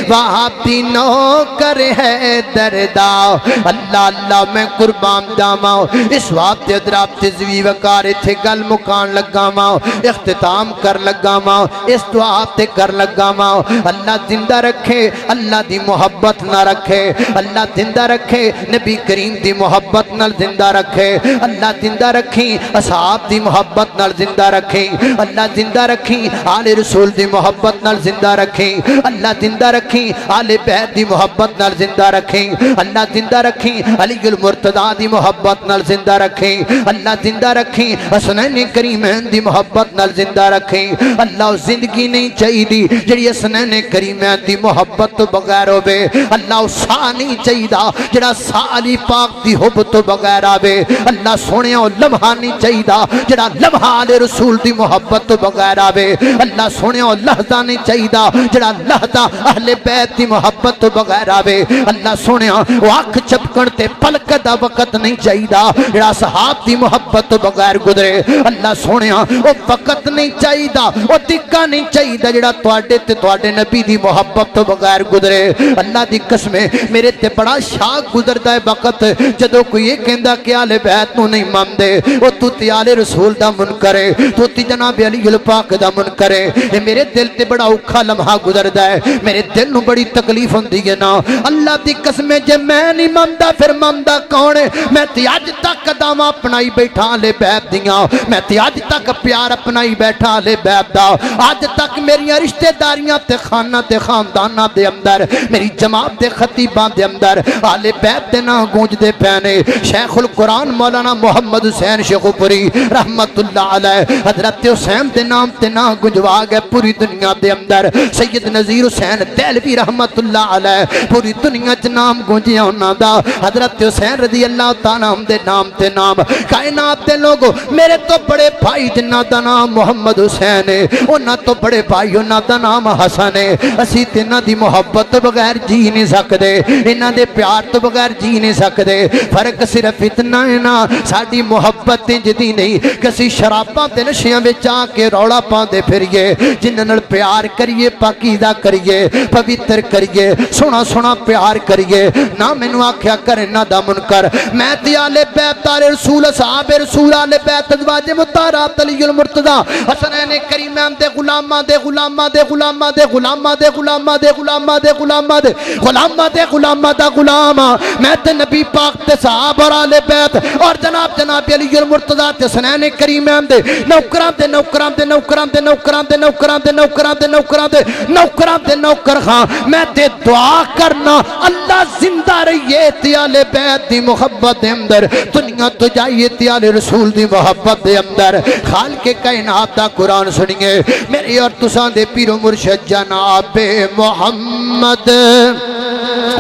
وہابی نوکر ہے دردا اللہ اللہ میں قربان جاواں اس وقت ادراب تزوی وقار تھے گل مکان لگا ماں اختتام کر لگا ماں اس دعا تے کر لگا ماں اللہ زندہ رکھے اللہ دی محبت نہ رکھے اللہ زندہ رکھے نبی کریم دی محبت نال زندہ رکھے اللہ زندہ رکھی اصحاب دی محبت نال زندہ رکھی اللہ زندہ رکھی آل رسول دی محبت نال زندہ رکھی اللہ زندہ رکھی آل بیت دی محبت نال زندہ رکھی اللہ زندہ رکھی علی المرتضی دی محبت نال زندہ رکھی اللہ زندہ رکھی حسنین کریمین دی محبت نال زندہ رکھی اللہ زندگی نہیں چاہی دی جڑی حسنین کریمین دی محبت تو بغیر ہوئے اللہ سا نہیں چاہی دا جڑا سا علی پاک دی حب تو بغیر آوے اللہ سونے اور لمحہ نہیں چاہی دا جڑا لمحہ آل رسول دی محبت تو بغیر آوے اللہ سونے اور لحظہ نہیں چاہی دا جڑا لحظہ اہل بیت دی محبت تو بغیر آوے اللہ سونے وہ آنکھ چپکن تے پلک دا وقت نہیں چاہی دا جڑا صحاب دی محبت تو بغیر گزرے اللہ سونے وہ وقت نہیں چاہی دا وہ دکھا نہیں چاہی دا جڑا تواڈے نبی دی محبت تو بغیر گزرے اللہ دی قسمیں میرے تے بڑا شاک گزردا ہے وقت جدو کوئی یہ کہندا کہ آل بیت نو نہیں ماندے وہ تو تے آل رسول دا منکر ہے تو تے جناب علی پاک دا منکر ہے میرے دل تے بڑا اوکھا لمحہ گزردا ہے میرے دل نو بڑی تکلیف ہوندی ہے نا اللہ دی قسمیں جے میں نہیں ماندا پھر ماندا کون ہے میں تے اج تک قدم اپنائی بیٹھا آل بیت دیاں میں تے اج تک پیار اپنائی بیٹھا آل بیت دا اج تک میری رشتہ داریاں تے خانہ تے خاندانہ دے اندر میری جماعت دے خطیباں دے اندر آل بیت دے نا گونج دے پینے شیخ القرآن مولانا محمد حسین شیخوپوری رحمت اللہ علیہ حضرت حسین دے نام تے نا گنجوا گئے پوری دنیا دے اندر سید نذیر حسین دہلوی رحمت اللہ علیہ پوری دنیا چ نام گونجیا انہاں دا حضرت حسین رضی اللہ تعالیٰ دے نام تے نام کائنات دے لوگو میرے تو بڑے بھائی جنہ دا نام محمد حسین ہے انہاں تو بڑے بھائی انہاں دا نام حسن ہے اسی تے انہاں دی محبت تو بغیر جی نہیں سکدے انہاں دے پیار تو بغیر جی نہیں سکدے فرق صرف اتنا ہے نا ساڈی محبت جدی نہیں کسی شراباں تے نشیاں وچ آ کے روڑا پاندے پھریے جنہاں نال پیار کریے پاکیزہ کریے پوتر کریے سونا سونا پیار کریے نہ مینوں آکھیا کرے نہ دا منکر میں تے آل بیت آل رسول صحاب رسول آل بیت ازواج مطہرات علی المرتضی حسنین کریمین دے غلاماں دے غلاماں دے غلاماں دے غلاماں دے غلاماں دے غلاماں دے غلاماں دے غلاماں دے غلاماں دا غلام میں تے نبی پاک تے صحابہ اور آل بیت اور جناب علی المرتضی تے حسنین کریمین دے نوکراں دے نوکراں دے نوکراں دے نوکراں دے نوکراں دے نوکراں دے نوکراں دے نوکراں دے نوکر خاں میں تے دعا کرنا اللہ زندہ رہیے تے آل بیت دی محبت دے اندر دنیا تو جائیے تے آل رسول دی محبت دے اندر خالق کائنات دا قرآن سنیے میرے اور تساں دے پیر و مرشد جناب محمد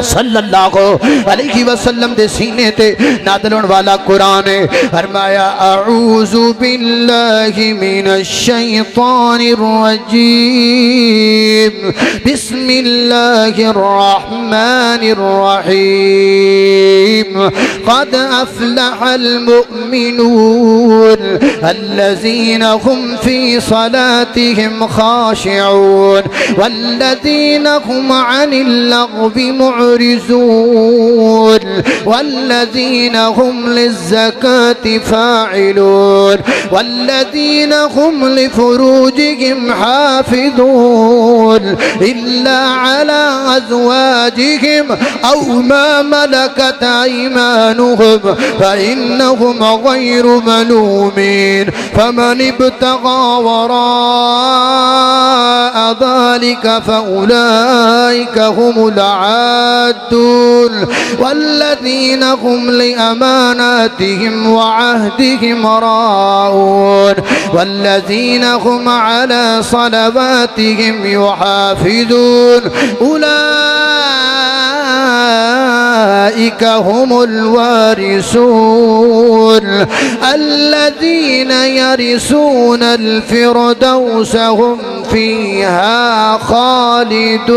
صلی اللہ علیہ وسلم دے سینے تے نادلون والا قرآن ہے فرمایا اعوذ باللہ من الشیطان الرجیم بسم اللہ الرحمن الرحیم قد افلح المؤمنون الذين هم في صلاتهم خاشعون والذين هم عن اللغو معرضون والذين هم للزكاة فاعلون والذين هم لفروجهم حافظون إلا على أزواجهم أو ما ملكت أيمانهم فإنهم غير ملومين فمن ابتغى وراء ذلك فأولئك هم العادون والذين هم لأماناتهم وعهدهم راعون والذين هم على صلواتهم يحافظون أولئك أولئك هم الوارثون الذين يرثون الفردوس هم فيها خالدون.